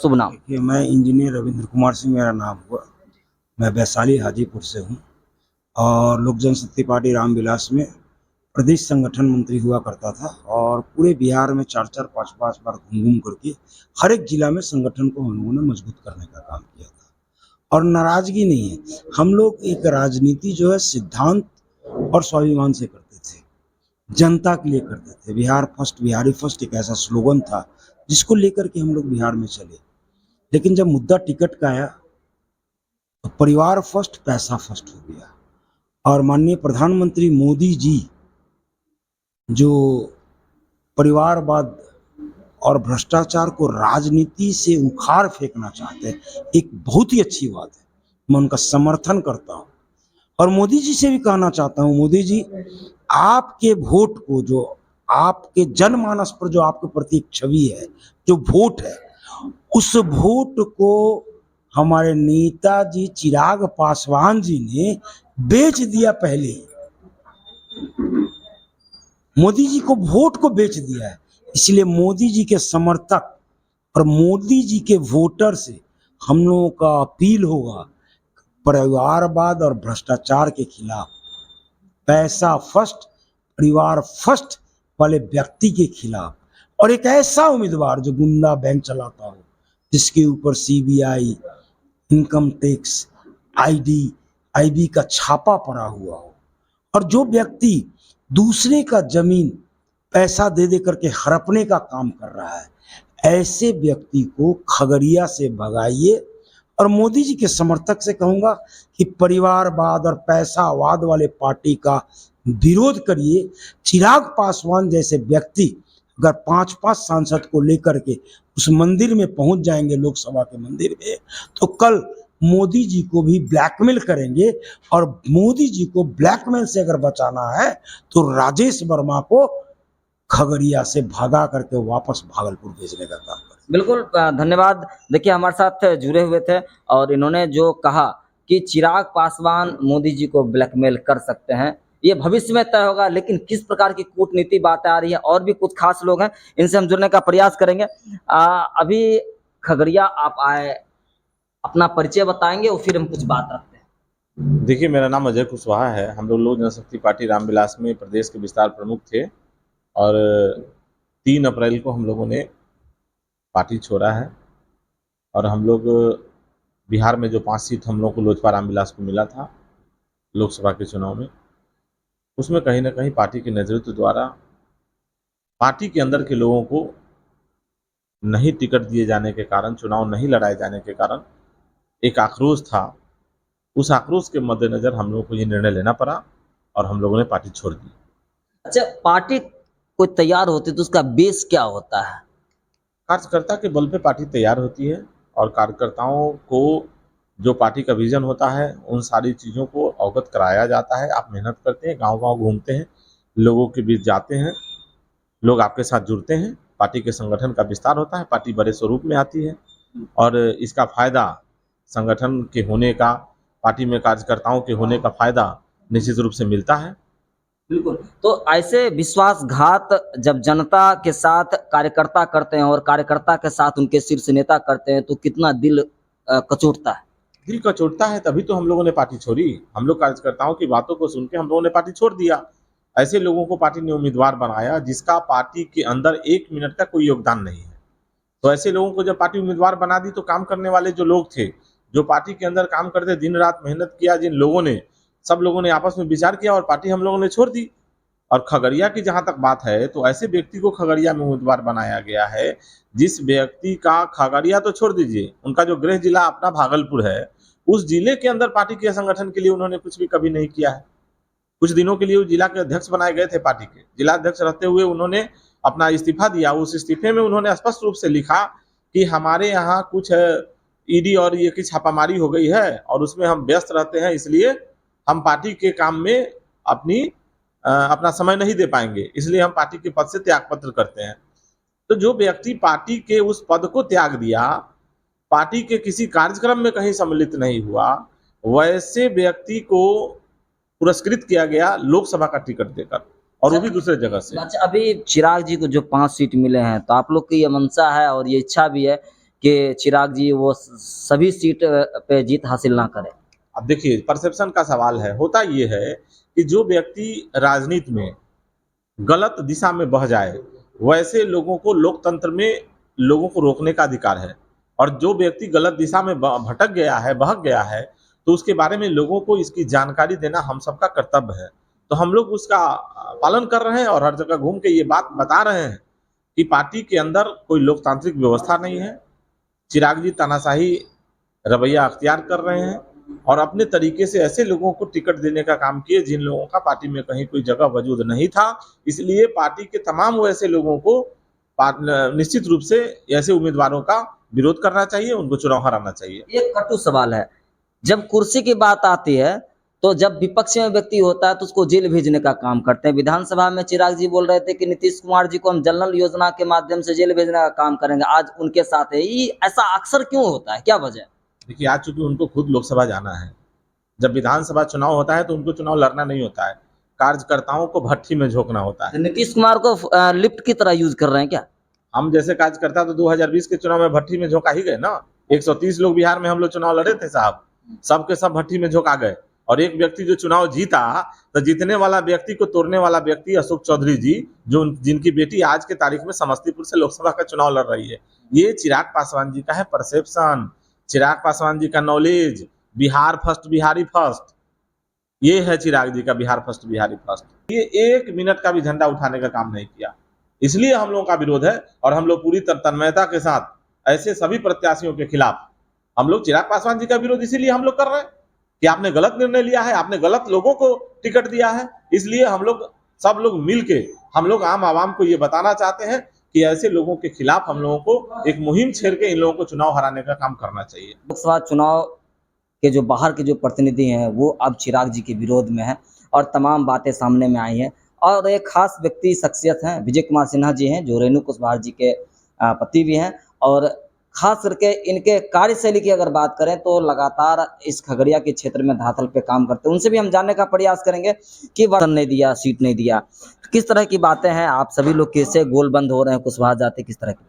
शुभ नाम। देखिए, मैं इंजीनियर रविंद्र कुमार सिंह मेरा नाम हुआ। मैं वैशाली हाजीपुर से हूँ और लोक जनशक्ति पार्टी रामविलास में प्रदेश संगठन मंत्री हुआ करता था और पूरे बिहार में 4-4, 5-5 बार घूम करके हर एक जिला में संगठन को हम लोगों ने मजबूत करने का काम किया था। और नाराजगी नहीं है, हम लोग एक राजनीति जो है सिद्धांत और स्वाभिमान से करते थे, जनता के लिए करते थे। बिहार फर्स्ट, बिहारी फर्स्ट एक ऐसा स्लोगन था जिसको लेकर के हम लोग बिहार में चले। लेकिन जब मुद्दा टिकट का आया तो परिवार फर्स्ट, पैसा फर्स्ट हो गया। और माननीय प्रधानमंत्री मोदी जी जो परिवारवाद और भ्रष्टाचार को राजनीति से उखाड़ फेंकना चाहते हैं, एक बहुत ही अच्छी बात है, मैं उनका समर्थन करता हूँ। और मोदी जी से भी कहना चाहता हूँ, मोदी जी आपके वोट को, जो आपके जनमानस पर जो आपके प्रति एक छवि है, जो वोट है, उस वोट को हमारे नेताजी चिराग पासवान जी ने बेच दिया। पहले ही मोदी जी को वोट को बेच दिया है, इसलिए मोदी जी के समर्थक और मोदी जी के वोटर से हम लोगों का अपील होगा, परिवारवाद और भ्रष्टाचार के खिलाफ, पैसा फर्स्ट, परिवार फर्स्ट वाले व्यक्ति के खिलाफ, और एक ऐसा उम्मीदवार जो गुंडा बैंक चलाता हो, जिसके ऊपर सीबीआई, इनकम टैक्स, आईबी का छापा पड़ा हुआ हो, और जो व्यक्ति दूसरे का जमीन पैसा दे दे करके हड़पने का काम कर रहा है, ऐसे व्यक्ति को खगड़िया से भगाइए। और मोदी जी के समर्थक से कहूंगा कि परिवारवाद और पैसावाद वाले पार्टी का विरोध करिए। चिराग पासवान जैसे व्यक्ति अगर 5-5 सांसद को लेकर के उस मंदिर में पहुंच जाएंगे, लोकसभा के मंदिर में, तो कल मोदी जी को भी ब्लैकमेल करेंगे। और मोदी जी को ब्लैकमेल से अगर बचाना है तो राजेश वर्मा को खगड़िया से भगा करके वापस भागलपुर भेजने का काम करें। बिल्कुल धन्यवाद। देखिए, हमारे साथ जुड़े हुए थे और इन्होंने जो कहा कि चिराग पासवान मोदी जी को ब्लैकमेल कर सकते हैं, ये भविष्य में तय होगा, लेकिन किस प्रकार की कूटनीति बातें आ रही है, और भी कुछ खास लोग हैं, इनसे हम जुड़ने का प्रयास करेंगे। अभी खगड़िया आप आए, अपना परिचय बताएंगे और फिर हम कुछ बात रखते हैं। देखिए, मेरा नाम अजय कुशवाहा है। हम लोग लोक जनशक्ति पार्टी रामविलास में प्रदेश के विस्तार प्रमुख थे और 3 अप्रैल को हम लोगों ने पार्टी छोड़ा है। और हम लोग बिहार में जो 5 सीट हम लोग को लोजपा रामविलास को मिला था लोकसभा के चुनाव में, उसमें कहीं ना कहीं पार्टी के नेतृत्व द्वारा पार्टी के अंदर के लोगों को नहीं टिकट दिए जाने के कारण, चुनाव नहीं लड़ाए जाने के कारण एक आक्रोश था। उस आक्रोश के मद्देनजर हम लोगों को ये निर्णय लेना पड़ा और हम लोगों ने पार्टी छोड़ दी। अच्छा, पार्टी कोई तैयार होती तो उसका बेस क्या होता है? कार्यकर्ता के बल पे पार्टी तैयार होती है और कार्यकर्ताओं को जो पार्टी का विजन होता है उन सारी चीज़ों को अवगत कराया जाता है। आप मेहनत करते हैं, गांव-गांव घूमते हैं, लोगों के बीच जाते हैं, लोग आपके साथ जुड़ते हैं, पार्टी के संगठन का विस्तार होता है, पार्टी बड़े स्वरूप में आती है और इसका फायदा संगठन के होने का, पार्टी में कार्यकर्ताओं के होने का फायदा निश्चित रूप से मिलता है। बिल्कुल। तो ऐसे विश्वासघात जब जनता के साथ कार्यकर्ता करते हैं और कार्यकर्ता के साथ उनके शीर्ष नेता करते हैं, तो कितना दिल कचोटता है। दिल कचोटता है, तभी तो हम लोगों ने पार्टी छोड़ी। हम लोग कार्यकर्ताओं की बातों को सुन के हम लोगों ने पार्टी छोड़ दिया। ऐसे लोगों को पार्टी ने उम्मीदवार बनाया जिसका पार्टी के अंदर 1 मिनट का कोई योगदान नहीं है। तो ऐसे लोगों को जब पार्टी उम्मीदवार बना दी तो काम करने वाले जो लोग थे, जो पार्टी के अंदर काम करते, दिन रात मेहनत किया, जिन लोगों ने, सब लोगों ने आपस में विचार किया और पार्टी हम लोगों ने छोड़ दी। और खगड़िया की जहाँ तक बात है, तो ऐसे व्यक्ति को खगड़िया में उम्मीदवार बनाया गया है जिस व्यक्ति का, खगड़िया तो छोड़ दीजिए, उनका जो गृह जिला अपना भागलपुर है, उस जिले के अंदर पार्टी के संगठन के लिए उन्होंने कुछ भी कभी नहीं किया है। कुछ दिनों के लिए वो जिला के अध्यक्ष बनाए गए थे, पार्टी के जिला अध्यक्ष रहते हुए उन्होंने अपना इस्तीफा दिया। उस इस्तीफे में उन्होंने स्पष्ट रूप से लिखा कि हमारे यहाँ कुछ ईडी और ये की छापामारी हो गई है और उसमें हम व्यस्त रहते हैं, इसलिए हम पार्टी के काम में अपना समय नहीं दे पाएंगे, इसलिए हम पार्टी के पद से त्यागपत्र करते हैं। तो जो व्यक्ति पार्टी के उस पद को त्याग दिया, पार्टी के किसी कार्यक्रम में कहीं सम्मिलित नहीं हुआ, वैसे व्यक्ति को पुरस्कृत किया गया लोकसभा का टिकट देकर, और वो भी दूसरे जगह से। अच्छा, अभी चिराग जी को जो 5 सीट मिले हैं, तो आप लोग की ये मंशा है और ये इच्छा भी है कि चिराग जी वो सभी सीट पे जीत हासिल ना करें? अब देखिए, परसेप्शन का सवाल है। होता ये है कि जो व्यक्ति राजनीति में गलत दिशा में बह जाए, वैसे लोगों को लोकतंत्र में लोगों को रोकने का अधिकार है। और जो व्यक्ति गलत दिशा में भटक गया है, बहक गया है, तो उसके बारे में लोगों को इसकी जानकारी देना हम सबका कर्तव्य है। तो हम लोग उसका पालन कर रहे हैं और हर जगह घूम के ये बात बता रहे हैं कि पार्टी के अंदर कोई लोकतांत्रिक व्यवस्था नहीं है। चिराग जी तानाशाही रवैया अख्तियार कर रहे हैं और अपने तरीके से ऐसे लोगों को टिकट देने का काम किए जिन लोगों का पार्टी में कहीं कोई जगह वजूद नहीं था। इसलिए पार्टी के तमाम वैसे लोगों को निश्चित रूप से ऐसे उम्मीदवारों का विरोध करना चाहिए, उनको चुनाव हराना चाहिए। एक कटु सवाल है, जब कुर्सी की बात आती है तो जब विपक्ष में व्यक्ति होता है तो उसको जेल भेजने का काम करते हैं। विधानसभा में चिराग जी बोल रहे थे कि नीतीश कुमार जी को हम जनरल योजना के माध्यम से जेल भेजने का काम करेंगे, आज उनके साथ है। ये ऐसा अक्सर क्यों होता है, क्या वजह? देखिए, आज चूंकि उनको खुद लोकसभा जाना है, जब विधानसभा चुनाव होता है तो उनको चुनाव लड़ना नहीं होता है, कार्यकर्ताओं को भट्ठी में झोंकना होता है। नीतीश कुमार को लिफ्ट की तरह यूज कर रहे हैं क्या? हम जैसे कार्यकर्ता तो 2020 के चुनाव में भट्ठी में झोंका ही गए ना। 130 लोग बिहार में हम लोग चुनाव लड़े थे साहब, सबके सब भट्ठी में झोंका गए। और एक व्यक्ति जो चुनाव जीता, तो जीतने वाला व्यक्ति को तोड़ने वाला व्यक्ति अशोक चौधरी जी, जो जिनकी बेटी आज के तारीख में समस्तीपुर से लोकसभा का चुनाव लड़ रही है। ये चिराग पासवान जी का है परसेप्शन, चिराग पासवान जी का knowledge, Bihar first Bihari first, ये है चिराग जी का बिहार फर्स्ट बिहारी फर्स्ट। ये 1 मिनट का भी झंडा उठाने का काम नहीं किया, इसलिए हम लोगों का विरोध है। और हम लोग पूरी तन्मयता के साथ ऐसे सभी प्रत्याशियों के खिलाफ हम लोग चिराग पासवान जी का विरोध इसीलिए हम लोग कर रहे हैं कि आपने गलत निर्णय लिया है, आपने गलत लोगों को टिकट दिया है। इसलिए हम लोग सब लोग मिलके हम लोग आम आवाम को ये बताना चाहते हैं कि ऐसे लोगों के खिलाफ हम लोगों को एक मुहिम छेड़ के इन लोगों को चुनाव हराने का काम करना चाहिए। लोकसभा चुनाव के जो बाहर के जो प्रतिनिधि हैं वो अब चिराग जी के विरोध में हैं और तमाम बातें सामने में आई हैं। और एक खास व्यक्ति शख्सियत हैं, विजय कुमार सिन्हा जी हैं, जो रेणु कुशवाहा जी के पति भी हैं। और खास करके इनके कार्यशैली की अगर बात करें तो लगातार इस खगड़िया के क्षेत्र में धरातल पे काम करते हैं। उनसे भी हम जानने का प्रयास करेंगे कि वतन नहीं दिया, सीट नहीं दिया, किस तरह की बातें हैं। आप सभी लोग कैसे गोलबंद हो रहे हैं, कुशवाहा जाति किस तरह की?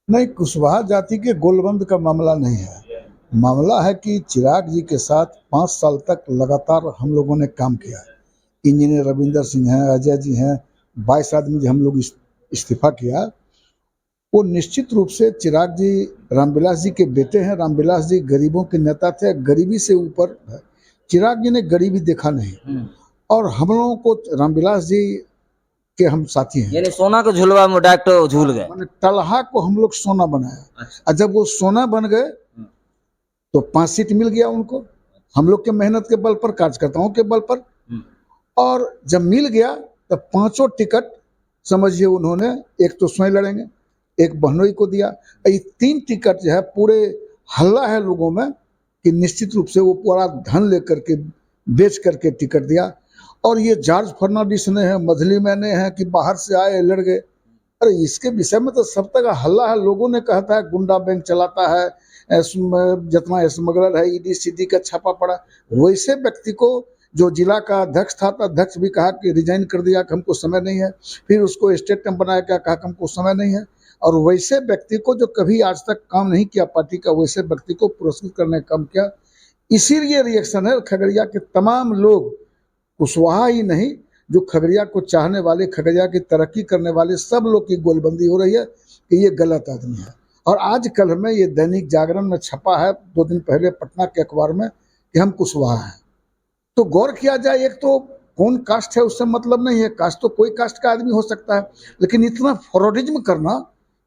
नहीं, कुशवाहा जाति के गोलबंद का मामला नहीं है। मामला है कि चिराग जी के साथ 5 साल तक लगातार हम लोगों ने काम किया है। इंजीनियर रविंदर सिंह हैं, अजय जी हैं, 22 आदमी जो हम लोग इस्तीफा किया, वो निश्चित रूप से चिराग जी रामविलास जी के बेटे हैं। रामविलास जी गरीबों के नेता थे, गरीबी से ऊपर है। चिराग जी ने गरीबी देखा नहीं और हम लोगों को रामविलास जी के हम साथी हैं। यानी सोना के झुलवा में डायरेक्ट झूल गए, मैंने तलहा को हम लोग सोना बनाया। अच्छा। और जब वो सोना बन गए तो 5 सीट मिल गया उनको, हम लोग के मेहनत के बल पर, कार्यकर्ताओं के बल पर। और जब मिल गया तब 5 टिकट समझिए उन्होंने, एक तो स्वयं लड़ेंगे, एक बहनोई को दिया। ये 3 टिकट जो है पूरे हल्ला है लोगों में कि निश्चित रूप से वो पूरा धन लेकर के बेच करके टिकट दिया। और ये जॉर्ज फर्नांडिस ने है, मधली मैंने है कि बाहर से आए लड़ गए। अरे इसके विषय में तो सब तक हल्ला है। लोगों ने कहता है गुंडा बैंक चलाता है, जितना स्मगलर है, ईडी सीडी का छापा पड़ा। वैसे व्यक्ति को जो जिला का अध्यक्ष था, अध्यक्ष भी कहा कि रिजाइन कर दिया कि हमको समय नहीं है। फिर उसको स्टेट कैंप बनाया, क्या कहा कि हमको समय नहीं है। और वैसे व्यक्ति को जो कभी आज तक काम नहीं किया पार्टी का, वैसे व्यक्ति को पुरस्कृत करने का काम किया। इसीलिए रिएक्शन है खगड़िया के तमाम लोग, कुशवाहा ही नहीं, जो खगड़िया को चाहने वाले, खगड़िया की तरक्की करने वाले सब लोग की गोलबंदी हो रही है कि ये गलत आदमी है। और आज कल में ये दैनिक जागरण में छपा है 2 दिन पहले पटना के अखबार में कि हम कुशवाहा हैं। तो गौर किया जाए, एक तो कौन कास्ट है उससे मतलब नहीं है, कास्ट तो कोई कास्ट का आदमी हो सकता है, लेकिन इतना फ्रॉडिज्म करना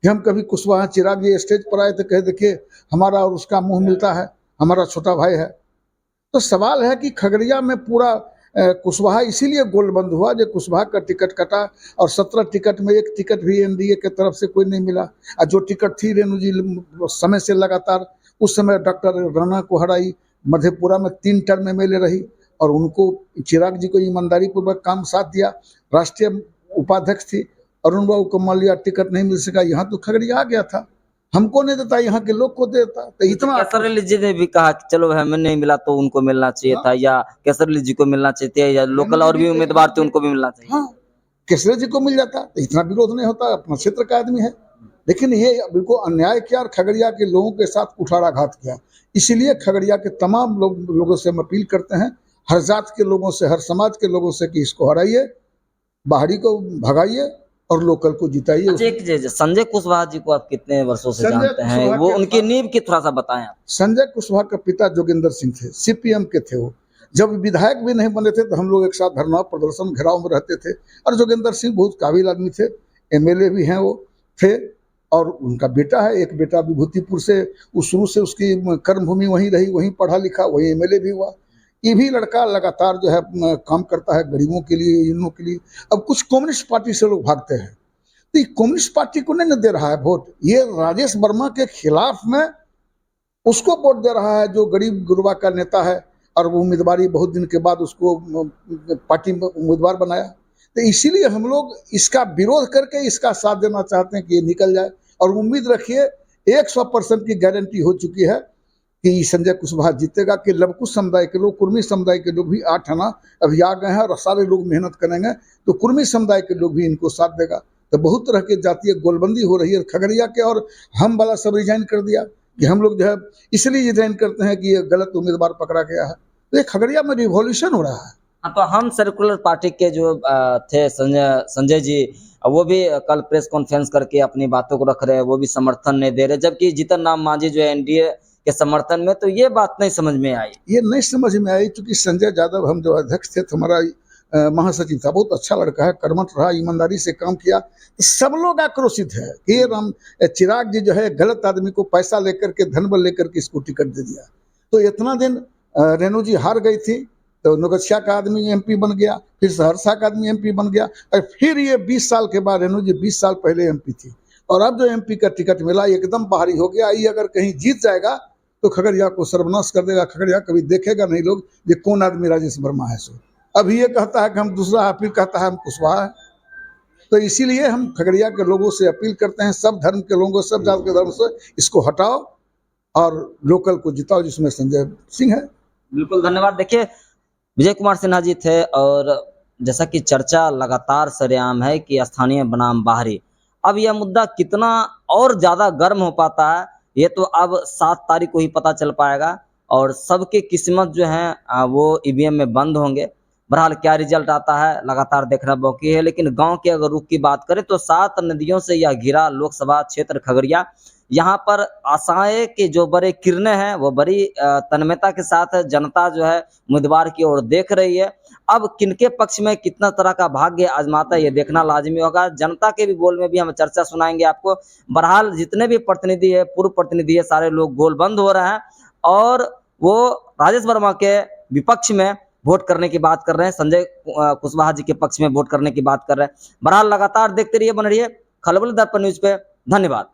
कि हम कभी कुशवाहा, चिराग ये स्टेज पर आए तो कहे देखिए हमारा और उसका मुंह मिलता है, हमारा छोटा भाई है। तो सवाल है कि खगड़िया में पूरा कुशवाहा इसीलिए गोलबंद हुआ जो कुशवाहा का टिकट कटा। और 17 टिकट में 1 टिकट भी एनडीए के तरफ से कोई नहीं मिला। और जो टिकट थी रेणु जी समय से लगातार, उस समय डॉक्टर राणा को हराई, मधेपुरा में 3 टर्म एमएलए रही और उनको, चिराग जी को ईमानदारी पूर्वक काम साथ दिया। राष्ट्रीय उपाध्यक्ष थी, अरुण बाबू को मान लिया टिकट नहीं मिल सका, यहाँ तो खगड़िया आ गया था। हमको नहीं देता, यहाँ के लोग को देता। तो इतना केसरली जी ने भी कहा कि चलो हमें नहीं मिला तो उनको मिलना चाहिए था, या केसरली जी को मिलना चाहिए, या लोकल और भी उम्मीदवार थे उनको भी मिलना चाहिए। हाँ, केसरी जी को मिल जाता तो इतना विरोध नहीं होता, अपना क्षेत्र का आदमी है। लेकिन ये बिल्कुल अन्याय किया और खगड़िया के लोगों के साथ कुठाराघात किया। इसीलिए खगड़िया के तमाम लोगों से हम अपील करते हैं, हर जात के लोगों से, हर समाज के लोगों से कि इसको हराइए, बाहरी को भगाइए और लोकल को जिताइए। अच्छा, एक चीज, संजय कुशवाहा जी को आप कितने वर्षों से संजय जानते हैं? कुशवाहा वो के उनकी नींव की थोड़ा सा बताएं आप। संजय कुशवाहा का पिता जोगिंदर सिंह थे, सीपीएम के थे। वो जब विधायक भी नहीं बने थे तो हम लोग एक साथ धरना प्रदर्शन घेराव में रहते थे। और जोगिंदर सिंह बहुत काबिल आदमी थे, एमएलए भी हैं वो थे। और उनका बेटा है, एक बेटा विभूतिपुर से, उस शुरू से उसकी कर्मभूमि वहीं रही, वहीं पढ़ा लिखा, वहीं एमएलए भी हुआ। ये भी लड़का लगातार जो है काम करता है गरीबों के लिए, इन लोगों के लिए। अब कुछ कम्युनिस्ट पार्टी से लोग भागते हैं, तो ये कम्युनिस्ट पार्टी को नहीं न दे रहा है वोट, ये राजेश वर्मा के खिलाफ में उसको वोट दे रहा है जो गरीब गुरबा का नेता है। और वो उम्मीदवारी बहुत दिन के बाद उसको पार्टी में उम्मीदवार बनाया। तो इसीलिए हम लोग इसका विरोध करके इसका साथ देना चाहते हैं कि ये निकल जाए। और उम्मीद रखिए 100% की गारंटी हो चुकी है कि संजय कुशवाहा जीतेगा। कि लवकुश समुदाय के लोग, कुर्मी समुदाय के लोग भी 8 आना अभी आ गए हैं और सारे लोग मेहनत करेंगे, तो कुर्मी समुदाय के लोग भी इनको साथ देगा। तो बहुत तरह के जातीय गोलबंदी हो रही है खगड़िया के, और हम वाला सब रिजाइन कर दिया कि हम लोग जो है इसलिए रिजाइन करते हैं कि ये गलत उम्मीदवार पकड़ा गया है। तो ये खगड़िया में रिवॉल्यूशन हो रहा है। हाँ, तो हम सर्कुलर पार्टी के जो थे संजय जी, वो भी कल प्रेस कॉन्फ्रेंस करके अपनी बातों को रख रहे हैं, वो भी समर्थन नहीं दे रहे, जबकि जीतन राम मांझी जो है एनडीए के समर्थन में। तो ये बात नहीं समझ में आई। ये नहीं समझ में आई क्योंकि संजय यादव, हम जो अध्यक्ष थे, तो हमारा महासचिव था, बहुत अच्छा लड़का है, कर्मठ रहा, ईमानदारी से काम किया। तो सब लोग आक्रोशित है कि ये राम चिराग जी जो है गलत आदमी को पैसा लेकर के, धन बल लेकर के इसको टिकट दे दिया। तो इतना दिन रेणु जी हार गई थी, तो नौगछिया का आदमी एमपी बन गया, फिर सहरसा का आदमी एमपी बन गया, और फिर ये 20 साल के बाद, रेणु जी 20 साल पहले एमपी थी, और अब जो एमपी का टिकट मिला एकदम बाहरी हो गया। ये अगर कहीं जीत जाएगा तो खगड़िया को सर्वनाश कर देगा। खगड़िया कभी देखेगा नहीं लोग ये कौन आदमी राजेश वर्मा है। सो अभी ये कहता है कि हम दूसरा है, फिर कहता है हम कुशवाहा है। तो इसीलिए हम खगड़िया के लोगों से अपील करते हैं, सब धर्म के लोगों, सब जात के धर्म से, इसको हटाओ और लोकल को जिताओ, जिसमें संजय सिंह है। बिल्कुल, धन्यवाद। देखिए, विजय कुमार सिन्हा जी थे, और जैसा कि चर्चा लगातार सरेआम है कि स्थानीय बनाम बाहरी, अब यह मुद्दा कितना और ज्यादा गर्म हो पाता है ये तो अब 7 तारीख को ही पता चल पाएगा, और सबके किस्मत जो है वो ईवीएम में बंद होंगे। बहरहाल क्या रिजल्ट आता है लगातार देखना बाकी है। लेकिन गांव के अगर रुख की बात करें तो 7 नदियों से यह घिरा लोकसभा क्षेत्र खगड़िया, यहाँ पर आशाएं की जो बड़े किरणें हैं वो बड़ी तन्मयता के साथ जनता जो है उम्मीदवार की ओर देख रही है। अब किनके पक्ष में कितना तरह का भाग्य आजमाता है ये देखना लाजमी होगा। जनता के भी बोल में भी हम चर्चा सुनाएंगे आपको। बहरहाल जितने भी प्रतिनिधि है, पूर्व प्रतिनिधि है, सारे लोग गोलबंद हो रहे हैं और वो राजेश वर्मा के विपक्ष में वोट करने की बात कर रहे हैं, संजय कुशवाहा जी के पक्ष में वोट करने की बात कर रहे हैं। बहरहाल लगातार देखते रहिए, बने रहिए खलबल दर्पण न्यूज पे। धन्यवाद।